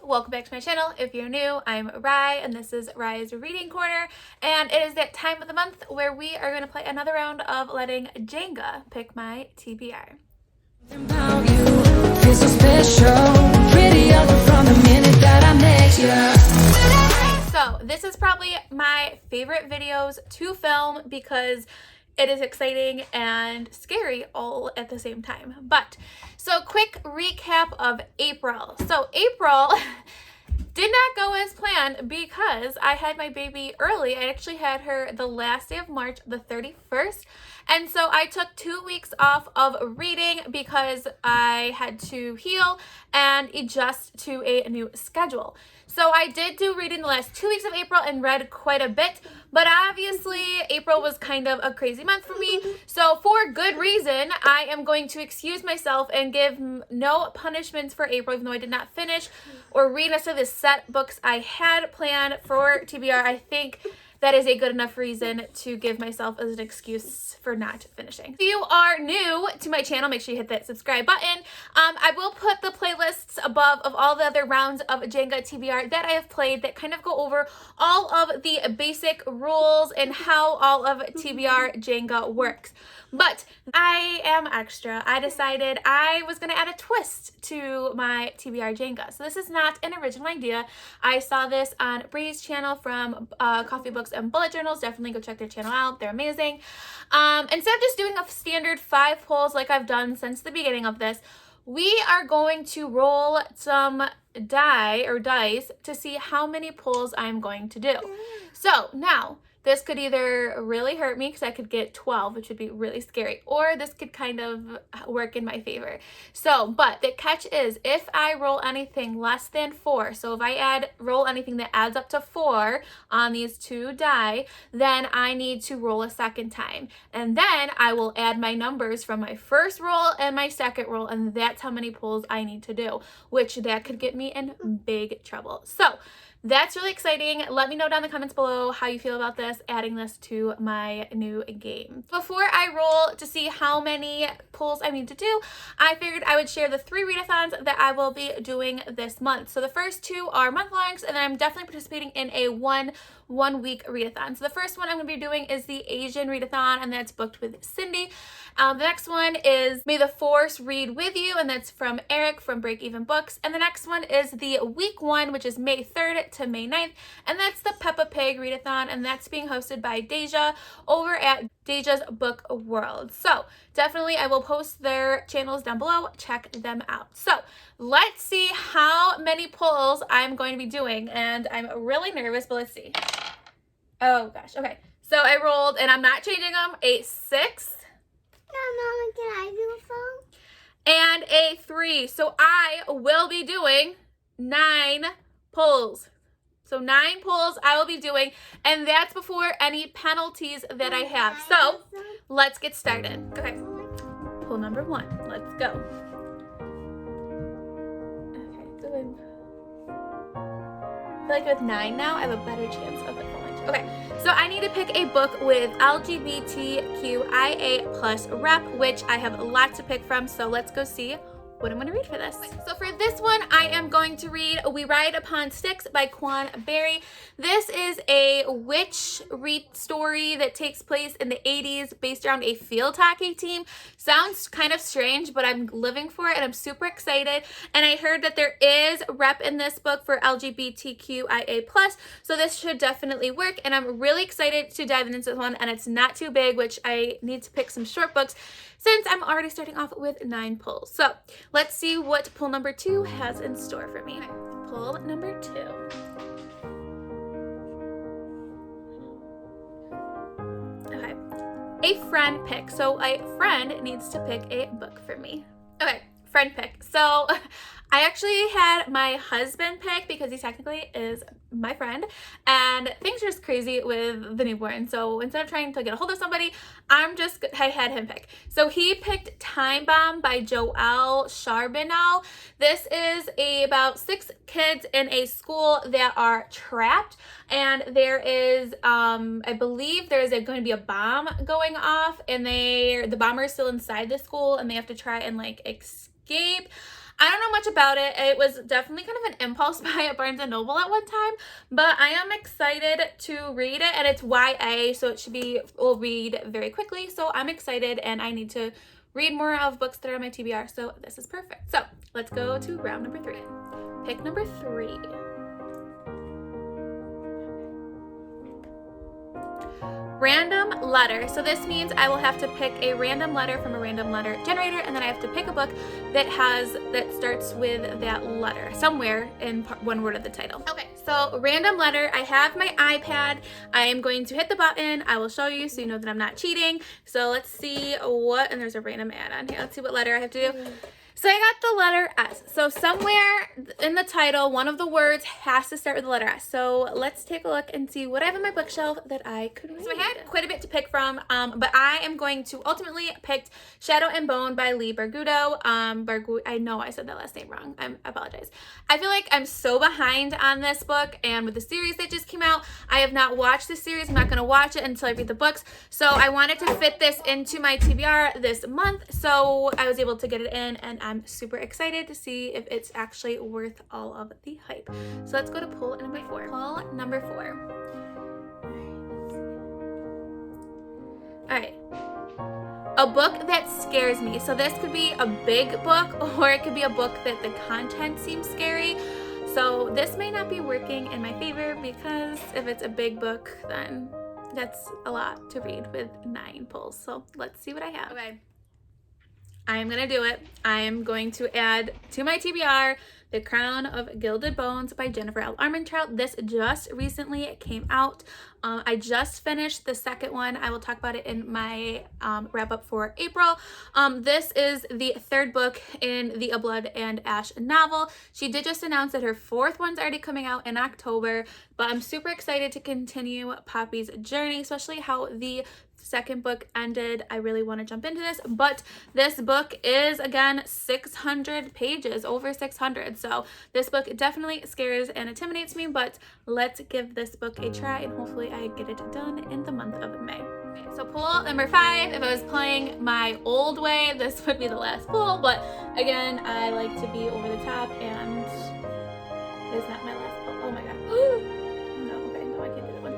welcome back to my channel. If you're new, I'm Rye and this is Rye's Reading Corner, and it is that time of the month where we are going to play another round of letting Jenga pick my TBR. So this is probably my favorite videos to film because it is exciting and scary all at the same time. But so quick recap of April. So April did not go as planned because I had my baby early. I actually had her the last day of March, the 31st. And so I took 2 weeks off of reading because I had to heal and adjust to a new schedule. So I did do reading the last 2 weeks of April and read quite a bit, but obviously April was kind of a crazy month for me. So for good reason, I am going to excuse myself and give no punishments for April, even though I did not finish or read necessarily the set books I had planned for TBR. I think that is a good enough reason to give myself as an excuse for not finishing. If you are new to my channel, make sure you hit that subscribe button. I will put the playlists above of all the other rounds of Jenga Tbr that I have played that kind of go over all of the basic rules and how all of TBR Jenga works. But I am extra. I decided I was going to add a twist to my TBR Jenga. So this is not an original idea. I saw this on Bree's channel from Coffee Books and Bullet Journals. Definitely go check their channel out. They're amazing. Instead of just doing a standard 5 pulls like I've done since the beginning of this, we are going to roll some dice to see how many pulls I'm going to do. So now, this could either really hurt me because I could get 12, which would be really scary, or this could kind of work in my favor. So, but the catch is if I roll anything less than 4, so if I roll anything that adds up to 4 on these 2 die, then I need to roll a second time. And then I will add my numbers from my first roll and my second roll, and that's how many pulls I need to do, which that could get me in big trouble. So, that's really exciting. Let me know down in the comments below how you feel about this, adding this to my new game. Before I roll to see how many pulls I need to do, I figured I would share the 3 readathons that I will be doing this month. So the first 2 are month-longs, and then I'm definitely participating in a one-week readathon. So the first one I'm going to be doing is the Asian readathon, and that's booked with Cindy. The next one is May the Force Read With You, and that's from Eric from Break Even Books. And the next one is the week 1, which is May 3rd to May 9th, and that's the Peppa Pig readathon, and that's being hosted by Deja over at Deja's Book World. So definitely I will post their channels down below. Check them out. So let's see how many pulls I'm going to be doing, and I'm really nervous, but let's see. Oh gosh, okay. So I rolled, and I'm not changing them, a 6. Mama, can I do a phone? And a 3. So I will be doing 9 pulls. So 9 pulls I will be doing, and that's before any penalties that I have. So let's get started. Okay, pull number 1. Let's go. Okay, so I feel like with 9 now, I have a better chance of it falling. Okay, so I need to pick a book with LGBTQIA+ rep, which I have lots to pick from. So let's go see what I'm going to read for this. So for this one, I am going to read We Ride Upon Sticks by Quan Berry. This is a witch story that takes place in the 80s based around a field hockey team. Sounds kind of strange, but I'm living for it and I'm super excited. And I heard that there is rep in this book for LGBTQIA+, so this should definitely work. And I'm really excited to dive into this one, and it's not too big, which I need to pick some short books since I'm already starting off with 9 pulls. So let's see what pull number 2 has in store for me. Pull number 2. Okay, a friend pick. So a friend needs to pick a book for me. Okay, friend pick. So I actually had my husband pick because he technically is my friend, and things are just crazy with the newborn. So instead of trying to get a hold of somebody, I had him pick. So he picked Time Bomb by Joelle Charbonneau. This is about 6 kids in a school that are trapped, and there is, I believe there is going to be a bomb going off, and the bomber is still inside the school, and they have to try and like escape. I don't know much about it. It was definitely kind of an impulse buy at Barnes & Noble at one time, but I am excited to read it, and it's YA, so we'll read very quickly, so I'm excited, and I need to read more of books that are on my TBR, so this is perfect. So let's go to round number 3. Pick number 3. Random letter. So this means I will have to pick a random letter from a random letter generator, and then I have to pick a book that starts with that letter somewhere in one word of the title. Okay, so random letter. I have my iPad. I am going to hit the button. I will show you so you know that I'm not cheating. So let's see and there's a random ad on here. Let's see what letter I have to do. So I got the letter S. So somewhere in the title, one of the words has to start with the letter S. So let's take a look and see what I have on my bookshelf that I could read. So I had quite a bit to pick from, but I am going to ultimately pick Shadow and Bone by Leigh Bardugo. I know I said that last name wrong. I apologize. I feel like I'm so behind on this book, and with the series that just came out, I have not watched this series. I'm not going to watch it until I read the books. So I wanted to fit this into my TBR this month, so I was able to get it in, and I'm super excited to see if it's actually worth all of the hype. So let's go to pull number 4. Pull number 4. All right. A book that scares me. So this could be a big book, or it could be a book that the content seems scary. So this may not be working in my favor, because if it's a big book, then that's a lot to read with 9 pulls. So let's see what I have. Okay. I am going to do it. I am going to add to my TBR The Crown of Gilded Bones by Jennifer L. Armentrout. This just recently came out. I just finished the second one. I will talk about it in my wrap up for April. This is the 3rd book in the A Blood and Ash novel. She did just announce that her 4th one's already coming out in October, but I'm super excited to continue Poppy's journey, especially how the 2nd book ended. I really want to jump into this, but this book is, again, 600 pages, over 600. So this book definitely scares and intimidates me, but let's give this book a try, and hopefully I get it done in the month of May. Okay, so pull number 5. If I was playing my old way, this would be the last pull, but again, I like to be over the top, and it is not my last pull. Oh my god. No, okay, no, I can't do that one.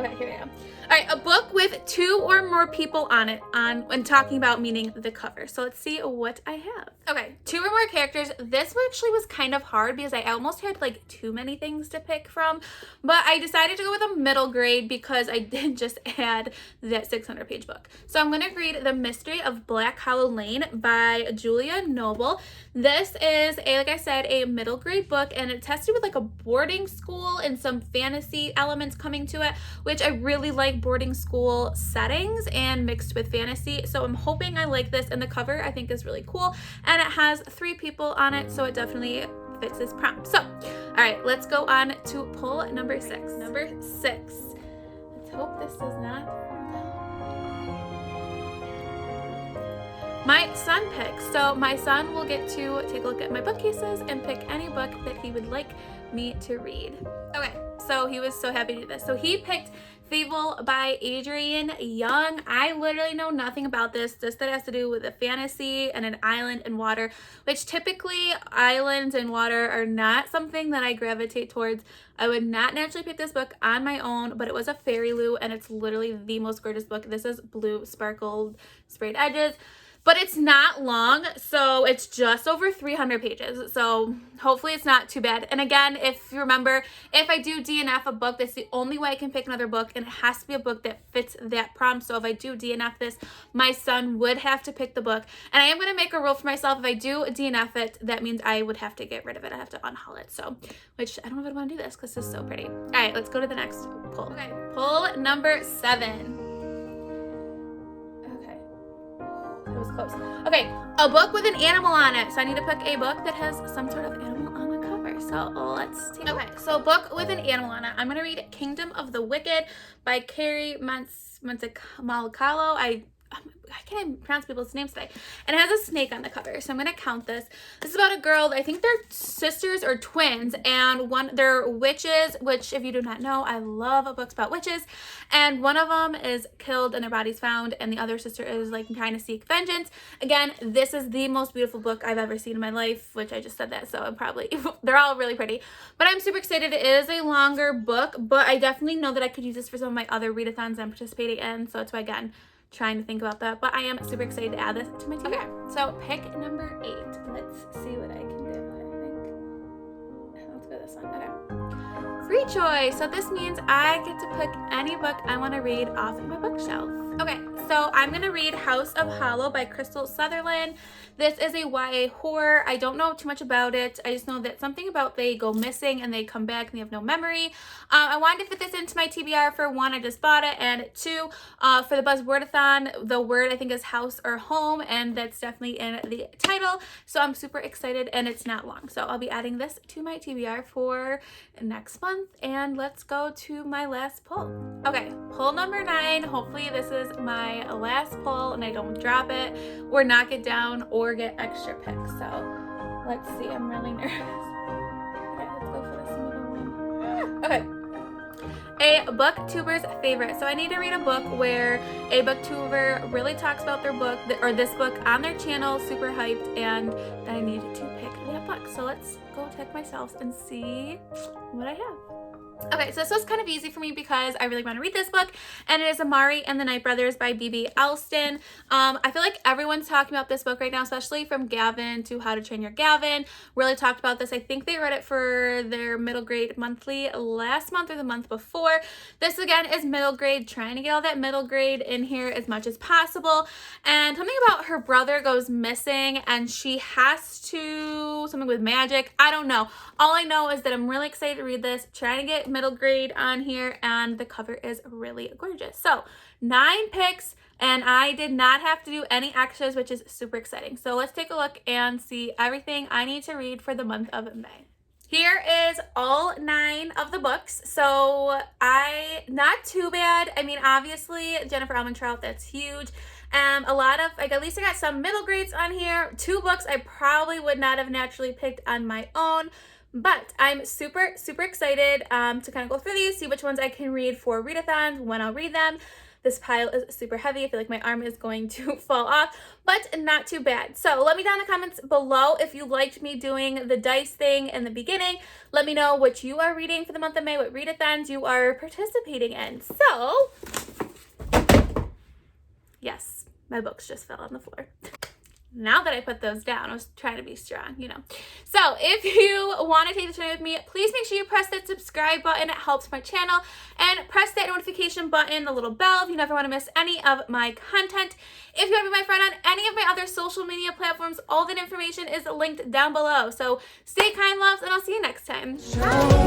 Okay, here we go. All right, a book with 2 or more people on it, when talking about, meaning the cover. So let's see what I have. Okay, 2 or more characters. This one actually was kind of hard because I almost had like too many things to pick from, but I decided to go with a middle grade because I did just add that 600-page book. So I'm gonna read The Mystery of Black Hollow Lane by Julia Noble. This is, like I said, a middle grade book, and it's has to do with like a boarding school and some fantasy elements coming to it, which I really like boarding school settings and mixed with fantasy. So I'm hoping I like this, and the cover I think is really cool, and it has 3 people on it, so it definitely fits this prompt. So, all right, let's go on to pull number 6. Number 6. Let's hope this does not. My son picks. So my son will get to take a look at my bookcases and pick any book that he would like me to read. Okay, so he was so happy to do this. So he picked Fable by Adrienne Young. I literally know nothing about this. That has to do with a fantasy and an island and water, which typically islands and water are not something that I gravitate towards. I would not naturally pick this book on my own, but it was a fairy loo, and it's literally the most gorgeous book. This is blue sparkled sprayed edges. But it's not long, so it's just over 300 pages. So hopefully it's not too bad. And again, if you remember, if I do DNF a book, that's the only way I can pick another book, and it has to be a book that fits that prompt. So if I do DNF this, my son would have to pick the book. And I am going to make a rule for myself. If I do DNF it, that means I would have to get rid of it. I have to unhaul it. So, which I don't know if I want to do this because this is so pretty. All right, let's go to the next pull. Okay, pull number 7. It was close. Okay, a book with an animal on it. So I need to pick a book that has some sort of animal on the cover. So let's take a look. So a book with an animal on it. I'm going to read Kingdom of the Wicked by Carrie Montecalvo. I can't even pronounce people's names today. And it has a snake on the cover, so I'm gonna count this. This is about a girl, I think they're sisters or twins, and they're witches, which if you do not know, I love books about witches. And one of them is killed and their body's found, and the other sister is like trying to seek vengeance. Again, this is the most beautiful book I've ever seen in my life, which I just said that, so I'm probably, they're all really pretty. But I'm super excited. It is a longer book, but I definitely know that I could use this for some of my other read-a-thons I'm participating in, so that's why, again, trying to think about that. But I am super excited to add this to my TBR. Okay, so pick number 8. Let's see what I can do. I think let's go this one. Okay, free choice. So this means I get to pick any book I want to read off of my bookshelf. Okay, so I'm gonna read House of Hollow by Crystal Sutherland. This is a YA horror. I don't know too much about it. I just know that something about they go missing and they come back and they have no memory. I wanted to fit this into my TBR. For 1, I just bought it, and 2, for the Buzz Word-a-thon, the word I think is house or home, and that's definitely in the title. So I'm super excited, and it's not long. So I'll be adding this to my TBR for next month, and let's go to my last pull. Okay, pull number 9. Hopefully this is my last pull and I don't drop it or knock it down or get extra picks. So let's see, I'm really nervous. Okay, let's go for this middle one. Okay. A booktuber's favorite. So I need to read a book where a booktuber really talks about their book or this book on their channel, super hyped, and then I need to pick that book. So let's go check myself and see what I have. Okay, so this was kind of easy for me because I really want to read this book, and it is Amari and the Night Brothers by B.B. Alston. I feel like everyone's talking about this book right now, especially from Gavin to How to Train Your Gavin. Really talked about this. I think they read it for their middle grade monthly last month or the month before. This, again, is middle grade, trying to get all that middle grade in here as much as possible. And something about her brother goes missing, and she has to, something with magic. I don't know. All I know is that I'm really excited to read this, trying to get middle grade on here, and the cover is really gorgeous. So 9 picks, and I did not have to do any extras, which is super exciting. So let's take a look and see everything I need to read for the month of May. Here is all 9 of the books. So not too bad. I mean, obviously Jennifer Almentrout, that's huge. A lot of, like, at least I got some middle grades on here. 2 books I probably would not have naturally picked on my own. But I'm super, super excited to kind of go through these, see which ones I can read for read-a-thons, when I'll read them. This pile is super heavy. I feel like my arm is going to fall off, but not too bad. So let me know in the comments below if you liked me doing the dice thing in the beginning. Let me know what you are reading for the month of May, what read-a-thons you are participating in. So, yes, my books just fell on the floor. Now that I put those down, I was trying to be strong, you know. So if you want to take the journey with me, please make sure you press that subscribe button. It helps my channel. And press that notification button, the little bell, if you never want to miss any of my content. If you want to be my friend on any of my other social media platforms, all that information is linked down below. So stay kind, loves, and I'll see you next time. Bye.